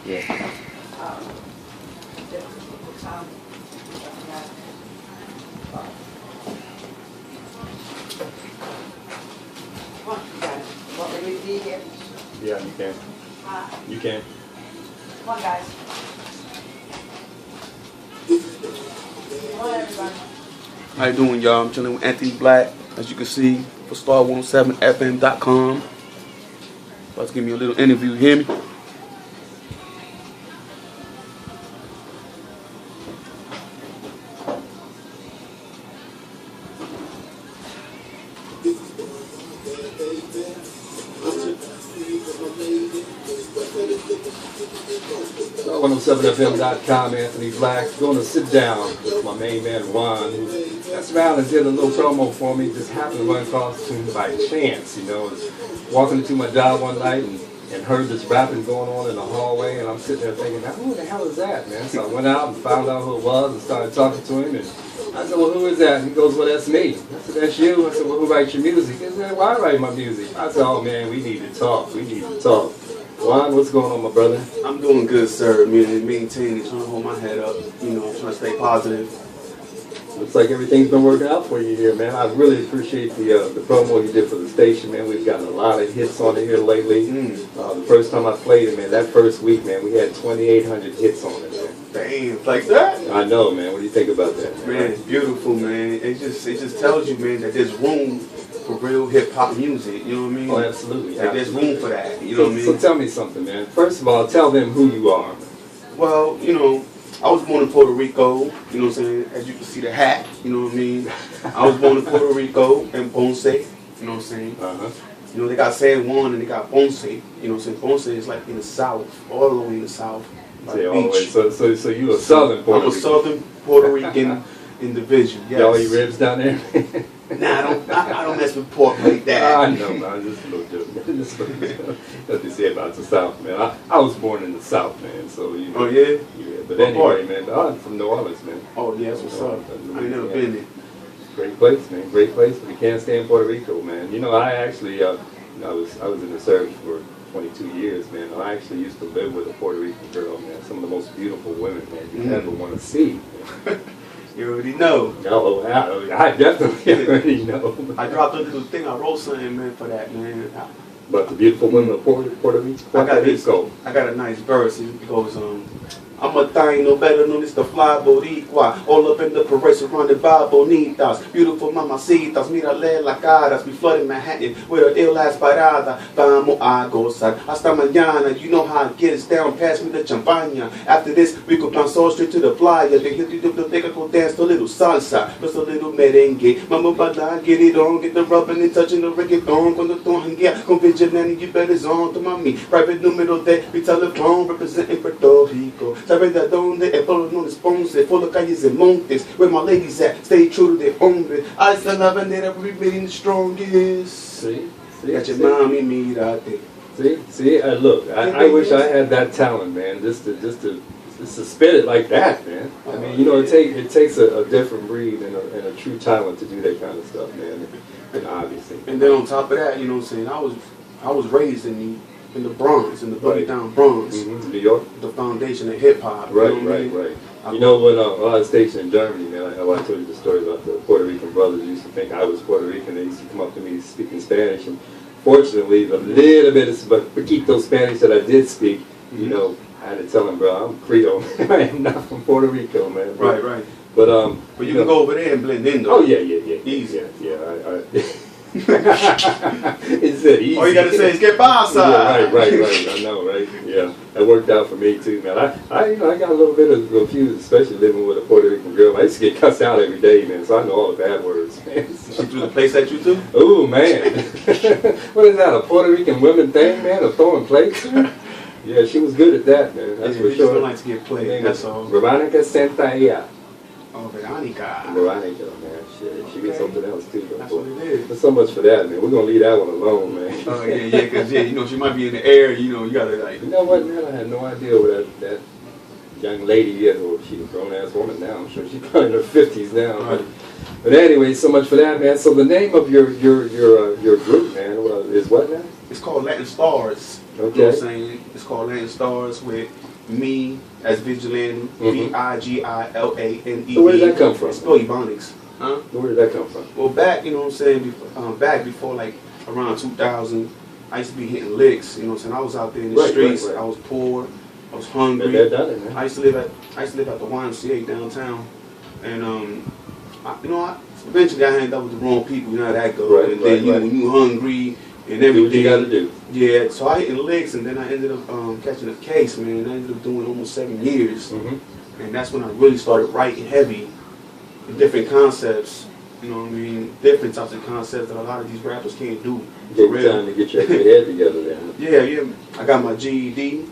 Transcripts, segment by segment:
Yeah. Yeah, you can. You can. Come on, guys. Come on, everybody. How you doing, y'all? I'm chilling with Anthony Black, as you can see, for STAR107FM.com. About to give me a little interview, you hear me? STAR107FM.com, Anthony Black. Going to sit down with my main man, Juan, who messed around and did a little promo for me. Just happened to run across him by chance, you know. I was walking into my job one night and heard this rapping going on in the hallway, and I'm sitting there thinking, now, who the hell is that, man? So I went out and found out who it was and started talking to him, and I said, well, who is that? And he goes, well, that's me. I said, that's you? I said, well, who writes your music? He said, well, I write my music. I said, oh, man, we need to talk. We need to talk. Juan, what's going on, my brother? I'm doing good, sir. Maintaining, trying to hold my head up, you know, trying to stay positive. Looks like everything's been working out for you here, man. I really appreciate the promo you did for the station, man. We've gotten a lot of hits on it here lately. The first time I played it, man, that first week, man, we had 2,800 hits on it, man. Damn, like that? I know, man. What do you think about that, man? Man, it's beautiful, man. It just tells you, man, that there's room for real hip-hop music, you know what I mean? Oh, absolutely. Like, there's room for that, you know what I mean? So tell me something, man. First of all, tell them who you are, man. Well, you know, I was born in Puerto Rico, you know what I'm saying? As you can see the hat, you know what I mean? I was born in Puerto Rico and Ponce, you know what I'm saying? You know, they got San Juan and they got Ponce, you know what I'm saying? Ponce is like in the south, all the way in the south. Yeah, always. So you a southern Puerto Rican? I'm a southern Puerto Rican individual, yes. Y'all eat ribs down there? Nah, I don't mess with pork like that. I know, man. Just a little joke. Just a little joke. What they say about the South, man. I was born in the South, man. So you know. Oh yeah. Yeah. But anyway, man. I'm from New Orleans, man. Oh yeah, that's what's up. I ain't never been there. Great place, man. Great place. But you can't stay in Puerto Rico, man. You know, I actually, I was in the service for 22 years, man. I actually used to live with a Puerto Rican girl, man. Some of the most beautiful women, man, you ever want to see. You already know. No, I definitely already know. I dropped a little thing. I wrote something, man, for that, man. But the beautiful women of Puerto Rico. I got a nice verse. It goes, I'm a thing no better known as the fly boricua. All up in the parade surrounded by bonitas. Beautiful mamacitas, mírale la caras. We flooded Manhattan with a ill ass parada. Vamos a gozar hasta mañana. You know how it gets down. Pass me the champaña. After this, we go bounce all straight to the playa. They go dance to a little salsa. Just a little merengue. Mama bala, get it on. Get the rubbing and touching the reggaeton. Cuando tú hanguea con vigilante, you better zone to mommy. Private número de mi telephone representing Puerto Rico. Sabe de donde el pueblo no les Ponce, for the calles and montes, where my ladies at, stay true to their hombre. I still love and that every being the strongest. See, got your mommy mirate. See, look, I wish I had that talent, man, just to spit it like that, man. I mean, you know, it takes a different breed and a true talent to do that kind of stuff, man. And obviously. And then on top of that, you know what I'm saying, I was raised in the Bronx, in the boogie down Bronx. New York. The foundation of hip hop. Right. You know, when I was stationed in Germany, man, I told you the story about the Puerto Rican brothers who used to think I was Puerto Rican. They used to come up to me speaking Spanish, and fortunately, the little bit of poquito Spanish that I did speak, you know, I had to tell them, bro, I'm Creole. I am not from Puerto Rico, man. Right. But you can go over there and blend in, though. Oh yeah. Easy. Yeah. It's easy. All you gotta say is "que pasa." Yeah, right. I know, right? Yeah, that worked out for me too, man. I got a little bit of a few, especially living with a Puerto Rican girl. I used to get cussed out every day, man. So I know all the bad words, man. She threw the place at you too? Ooh, man. What is that? A Puerto Rican women thing, man? Of throwing plates? Yeah, she was good at that, man. That's for sure. She don't like to get played. That's all. Veronica Santaya. Oh, Veronica, man. Shit, she gets something else too. That's what it is. There's so much for that, man. We're gonna leave that one alone, man. Oh yeah, because you know she might be in the air. You know, you gotta like. You know what, man? I had no idea where that young lady is, or she's a grown ass woman now. I'm sure she's probably in her 50s now. Right. But anyway, so much for that, man. So the name of your group, man, is what now? It's called Latin Stars. Okay. You know what I'm saying? It's called Latin Stars with me as Vigilane, VIGILANEE. So where did that come from? It's spelled Ebonics. Huh? Where did that come from? Well, back, you know what I'm saying, back before like around 2000, I used to be hitting licks, you know what I'm saying. I was out there in the streets, I was poor, I was hungry. I used to live at the YMCA downtown, and eventually I ended up with the wrong people. You know how that goes. And then when you hungry and everything, do what you gotta do. Yeah. So I hit the licks, and then I ended up catching a case, man. I ended up doing almost 7 years, and that's when I really started writing heavy, different concepts. You know what I mean? Different types of concepts that a lot of these rappers can't do. Take time to get your head together then. Yeah. I got my GED.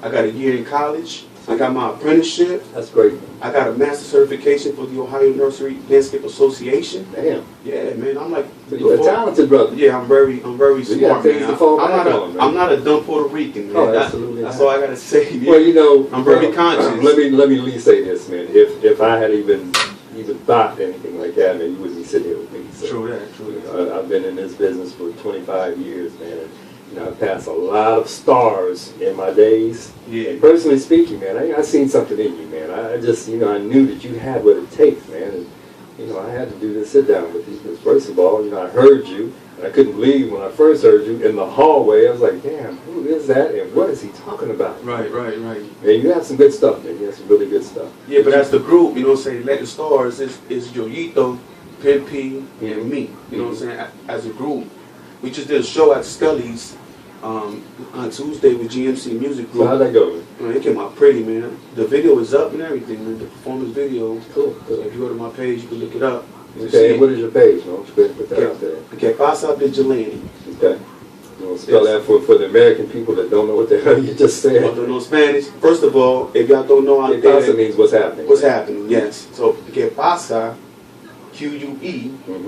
I got a year in college. I got my apprenticeship. That's great. I got a master certification for the Ohio Nursery Landscape Association. Damn. Yeah, man. I'm like, so you're a talented brother. Yeah, I'm very smart, man. I'm not a dumb Puerto Rican, man. Oh, absolutely. That's all I gotta say. Man. Well, you know, I'm very conscious. Let me at least say this, man. If I had even thought anything like that, man, you wouldn't be sitting here with me. So, True that. I've been in this business for 25 years, man. You know, I've passed a lot of stars in my days. Yeah. And personally speaking, man, I seen something in you, man. I just, I knew that you had what it takes, man. And, I had to do this sit down with you because, first of all, I heard you, and I couldn't believe when I first heard you in the hallway. I was like, damn, who is that, and what is he talking about? Right. Man, you have some good stuff, man. You have some really good stuff. Yeah, but as the group, you know what I'm saying, Latin Stars is Yoyito, Pimp P, and me. You know what I'm saying? As a group. We just did a show at Scully's on Tuesday with GMC Music Group. So how'd that go, man? It came out pretty, man. The video is up and everything, man. The performance video. Cool. So if you go to my page, you can look it up. Okay, what is your page? No, put that out there. Okay, Pasa Vigilane. Okay. You want to spell that for the American people that don't know what the hell you just said? Don't know Spanish. First of all, if y'all don't know out there, Pasa means what's happening. What's happening, yes. So, que pasa, QUEPASA,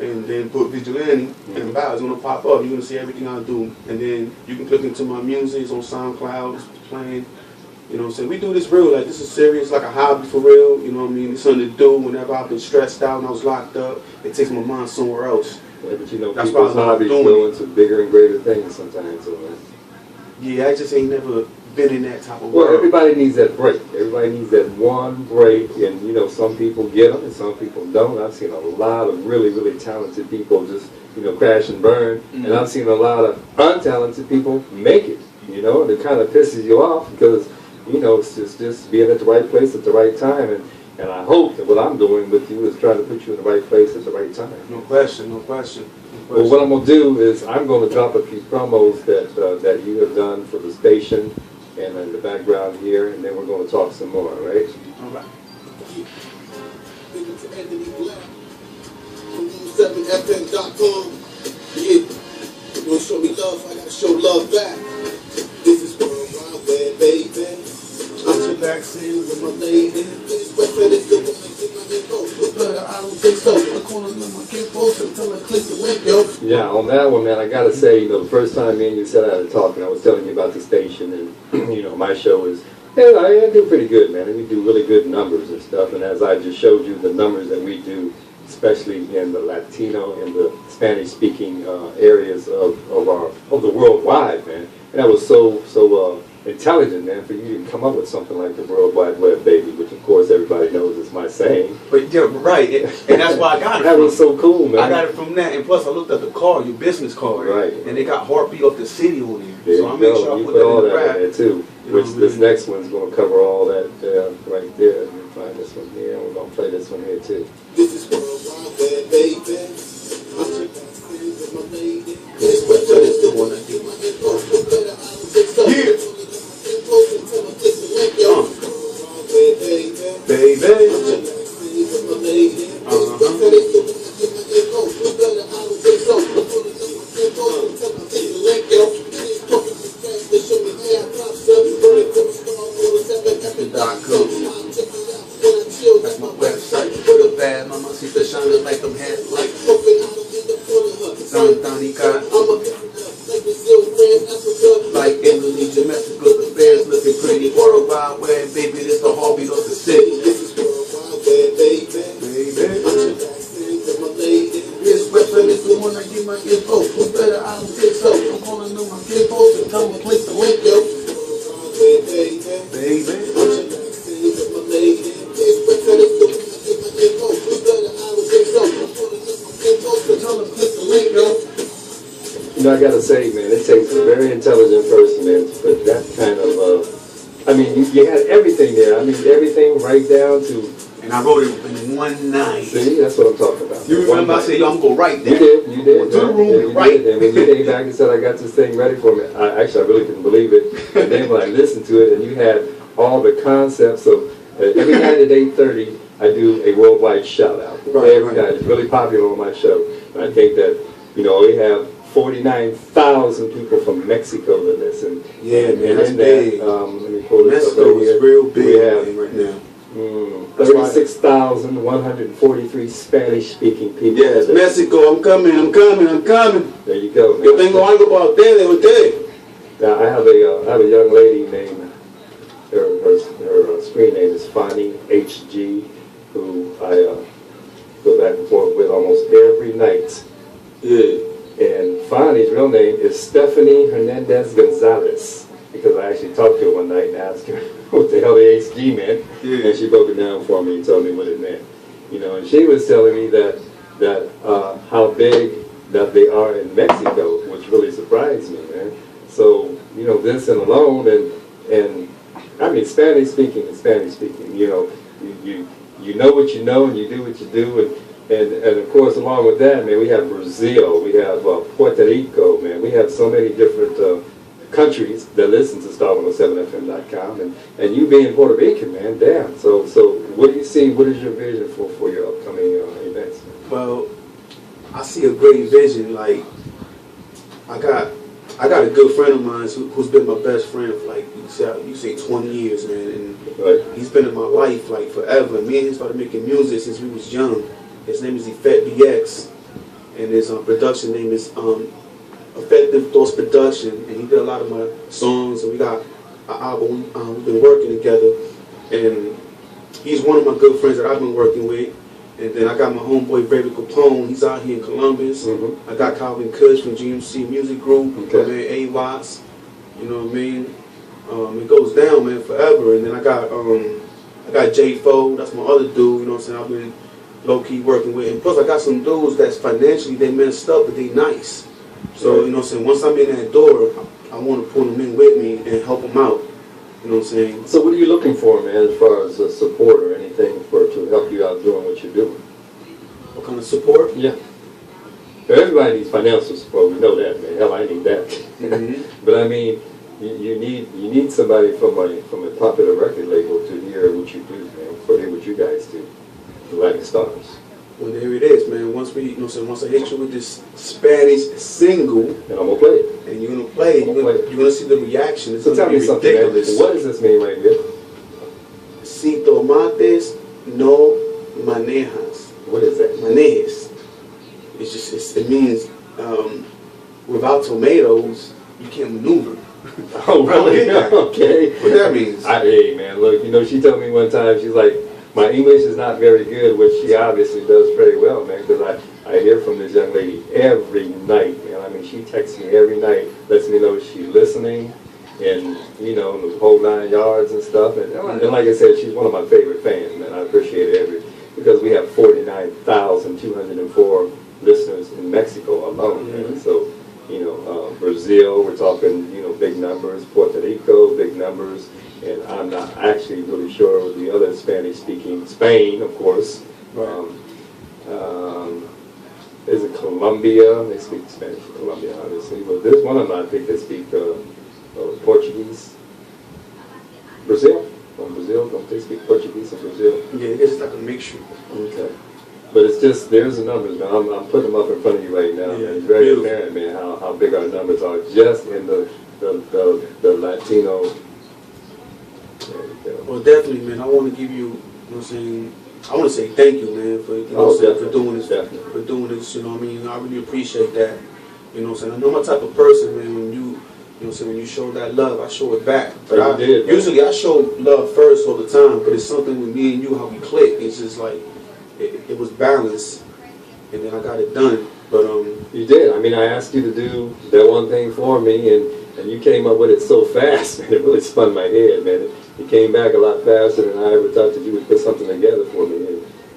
and then put Vigilane, and about it's going to pop up. You're going to see everything I do. And then you can click into my music. It's on SoundCloud. It's playing. You know what I'm saying? We do this real. Like, this is serious, like a hobby for real. You know what I mean? It's something to do whenever I've been stressed out and I was locked up. It takes my mind somewhere else. Yeah, but that's people's hobbies go into bigger and greater things sometimes. So, yeah, I just ain't never been in that type of world. Well, everybody needs that break. Everybody needs that one break, and some people get them and some people don't. I've seen a lot of really, really talented people just crash and burn, and I've seen a lot of untalented people make it. And it kind of pisses you off because it's just being at the right place at the right time, and I hope that what I'm doing with you is trying to put you in the right place at the right time. No question. Well, what I'm going to do is I'm going to drop a few promos that you have done for the station and in the background here, and then we're going to talk some more, right? All right. 7FM.com. Yeah, you want to show me love, I got to show love back. This is Worldwide Web, baby. I'm relaxing with my lady. This weapon is the one that get my info. But I don't think so. I'm calling them my kinfolks until I click the link, yo. Yeah, on that one, man, I got to say, the first time me and you sat out and talked, and I was telling you about the station, and, my show is, I do pretty good, man, and we do really good numbers and stuff, and as I just showed you the numbers that we do, especially in the Latino and the Spanish-speaking areas of the worldwide, man. And that was so intelligent, man, for you to come up with something like the World Wide Web, baby, which of course everybody knows is my saying. But yeah, right, and that's why I got it. That was so cool, man. I got it from that, and plus I looked at the card, your business card, right? And they got Heartbeat of the City on there. There so I make sure I put all that in the rap. in there too. Which this next one's going to cover all that right there. Let me find this one here, and we're going to play this one here too. This is Worldwide Web, baby. I'm relaxing with my lady. This weapon is the one that get my info. Better I don't think so. Yeah. That's my website. Real bad, mama, see the shining like them headlights. Like Indonesia, Mexico, the bears looking pretty. Worldwide Web, baby, this the heartbeat of the city. This is Worldwide Web, baby. This weapon is the one that get my info. Who better? I don't think so. I'm calling them my kinfolks and tell them to click the link. baby. You know, I gotta say, man, it takes a very intelligent person, man, to put that kind of, I mean, you had everything there. I mean, everything right down to... And I wrote it in one night. See, that's what I'm talking about. You remember I said, yo, I'm going to write that. You did. To the room and write. And when you came back and said, I got this thing ready for me, I really couldn't believe it. And then when I listened to it, and you had all the concepts of, every night at 8:30, I do a worldwide shout out. Right, Every night. It's really popular on my show. And I think that, you know, we have 49,000 people from Mexico that listen. Yeah, and man, that's in big. that, let me pull this up Mexico right is here. real big We have right now. 36,143 Spanish-speaking people. Yes, Mexico, I'm coming. There you go. Man. Yo tengo algo para ustedes, ustedes. Now I have a young lady named her screen name is Fanny HG, who I go back and forth with almost every night. Yeah. And Fanny's real name is Stephanie Hernandez Gonzalez, because I actually talked to her one night and asked her what the hell the HG meant, and she broke it down for me and told me what it meant. You know, and she was telling me that how big that they are in Mexico, which really surprised me, man. So, you know, this and alone, and I mean, Spanish speaking is Spanish speaking. You know, you know what you know and you do what you do, and of course, along with that, man, we have Brazil, we have Puerto Rico, man. We have so many different countries that listen to STAR107FM.com, and you being Puerto Rican, man, damn. So what do you see? What is your vision for your upcoming events? Well, I see a great vision. Like, I got a good friend of mine who's been my best friend for like you say 20 years, man, and Right. he's been in my life like forever. Me and him started making music since we was young. His name is Effect BX, and his production name is Effective Thoughts Production, and he did a lot of my songs, and we got an album. We've been working together, and he's one of my good friends that I've been working with. And then I got my homeboy Brady Capone. He's out here in Columbus. I got Calvin Kush from GMC Music Group. Okay. Man, A Watts. You know what I mean? It goes down, man, forever. And then I got J Fo. That's my other dude. You know what I'm saying? I've been low key working with. And plus, I got some dudes that's financially they messed up, but they nice. So you know what I'm saying? Once I'm in that door, I want to pull them in with me and help them out. You know what I'm saying? So what are you looking for, man, as far as support or anything to help you out doing what you're doing? What kind of support? Yeah. Everybody needs financial support. We know that, man. Hell, I need that. But I mean, you need somebody from a popular record label to hear what you do, man. To hear what you guys do, the Rising Stars. Well, there it is, man. Once we, you know, so once I hit you with this Spanish single, And I'm gonna play it. and you're gonna play it, you're gonna see the reaction. It's So tell gonna me be something, ridiculous. man. What does this mean right here? Si tomates no manejas. What is that? Manejes. It means without tomatoes you can't maneuver. Oh, really? Yeah. Okay. What that means? Hey, man, look, you know, she told me one time, she's like, my English is not very good, which she obviously does very well, man, because I hear from this young lady every night, man. I mean, she texts me every night, lets me know she's listening, and, you know, the whole 9 yards and stuff. And like I said, she's one of my favorite fans, man. I appreciate it because we have 49,204 listeners in Mexico alone, man. So, you know, Brazil, we're talking, you know, big numbers. Puerto Rico, big numbers. And I'm not actually really sure with the other Spanish-speaking. Spain, of course. Right. There's a Colombia. They speak Spanish in Colombia, obviously. But there's one of them I think they speak Portuguese. Brazil? From Brazil, don't they speak Portuguese in Brazil? Yeah, it's like a mixture. Okay. But it's just, there's the numbers, man. I'm putting them up in front of you right now. Yeah, It's very beautiful. apparent, man, how big our numbers are just in the Latino. There you go. Well, definitely, man. I want to give you, you know what I'm saying, I want to say thank you, man, for, you know what I'm saying, for doing this, Definitely. for doing this, you know what I mean? I really appreciate that, you know what I'm saying? I know my type of person, man, when you know what I'm saying, when you show that love, I show it back. But You did, man. usually I show love first all the time, but it's something with me and you, how we click. It's just like, it was balanced, and then I got it done. But You did. I mean, I asked you to do that one thing for me, and And you came up with it so fast, man, it really spun my head, man. It came back a lot faster than I ever thought that you would put something together for me.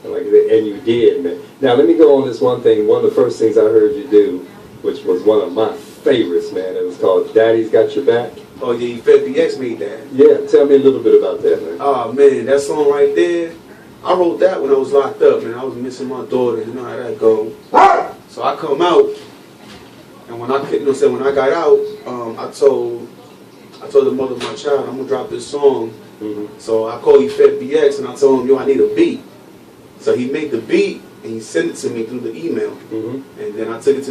And you did, man. Now, let me go on this one thing. One of the first things I heard you do, which was one of my favorites, man. It was called Daddy's Got Your Back. Oh, yeah, FedBX made that. Yeah, tell me a little bit about that, man. Oh, man, that song right there, I wrote that when I was locked up, man. I was missing my daughter, you know how that go. So I come out, and when I got out, I told the mother of my child, I'm gonna drop this song. So I called FedBX and I told him, yo, I need a beat. So he made the beat and he sent it to me through the email. And then I took it to the